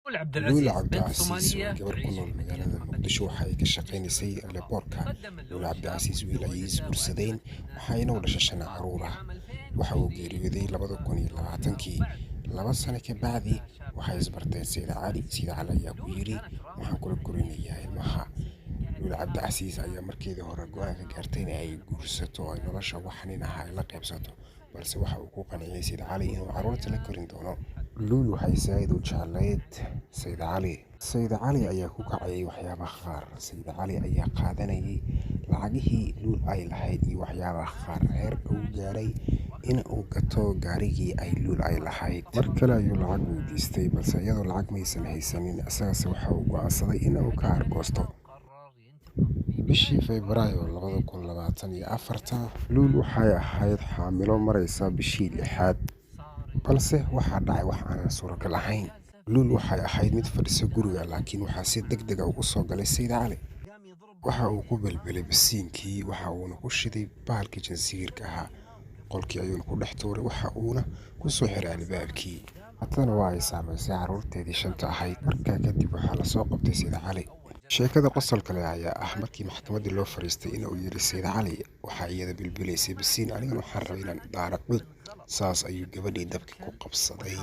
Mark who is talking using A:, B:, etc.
A: لول عبد
B: luul
A: العزيز بنت
B: cabdicasiis waa
A: صومالية
B: gabar ku
A: تعيش
B: nool
A: في
B: magaalada
A: مدينة
B: muqdisho
A: مقديشو.
B: waxa ay ka shaqaynaysay leeboorka.
A: قدم
B: luul
A: اللون شاب
B: cabdicasiis wiil ayay
A: وتزوج
B: isguursadeen
A: وأنجب ابنة
B: waxayna u
A: صار
B: dhashay
A: له
B: 5
A: أطفال
B: carruur
A: في
B: ah.
A: عام
B: waxa uu
A: 2020
B: geeriyooday
A: وتوفى.
B: 2020kii.
A: وبعد
B: 2 sano ka bacdi
A: زوجها شاب
B: waxay isbarteen sayid cali. sayid cali ayaa ku
A: لول
B: yidhi
A: كانت
B: waxaan
A: رافضة
B: kula korinayaa
A: التحديث
B: ilmaha.
A: وكانت
B: luul
A: تحاول
B: cabdicasiis ayaa
A: إقناعه
B: markeedii hore go'aan ka
A: بأنها
B: gaartay in ay
A: مستقبل
B: guursato oo ay nolosha wax nin ah ay la qaybsato, balse waxa uu ku qanciyay sayid cali inuu
A: وسط
B: carruurta la
A: حياة
B: korin doono.
A: محددة
B: luul waxay saa'id u jeclayd sayid cali. sayid cali ayaa ku kacayay waxyaabaha qaar. sayid cali ayaa qaadanayay lacagihii luul ay lahayd iyo waxyaabaha qaar, heer uu gaaray in uu gato gaarigii ay luul ay lahayd. mar kale ayuu lacag weydiistay, balse iyadoo lacag maysan haysanin, isagase waxa uu go'aansaday in uu ka
A: فجأة
B: argoosto.
A: قرر ينتقم في
B: bishii
A: بداية
B: Febraayo
A: مغامرة جديدة.
B: 2024 luul waxay ahayd xaamilo maraysa bishii 6aad,
A: صار
B: balse
A: الجو
B: waxaa
A: يلهب
B: dhacay wax aanan suuragal ahayn.
A: وجازف
B: luul waxay
A: بين
B: ahayd mid fadhisa guriga,
A: الإصرار
B: laakiin waxaa si
A: والخيانة.
B: degdeg ah ugu soo galay sayid cali.
A: قام يضرب
B: waxa uu ku
A: بناديه
B: belbelay
A: قائلا:
B: basiinkii, waxa uuna ku shiday bahalkii jansiirka ahaa. qolkii ayuuna ku dhex tuuray, waxa uuna ku soo xiray albaabkii. haddana waa ay saamaysay carruurteedii 5 ahayd. markaa kadib waxaa la soo qabtay sayid cali. sheekada qosolka leh ayaa ah markii maxkamaddii loo fariistay in uu yidhi sayid cali waxaa iyada bilbilaysay basiin, anigana waxaan rabay inaan dhaaraqdo. saas ayuu gabadhii dabka ku qabsaday.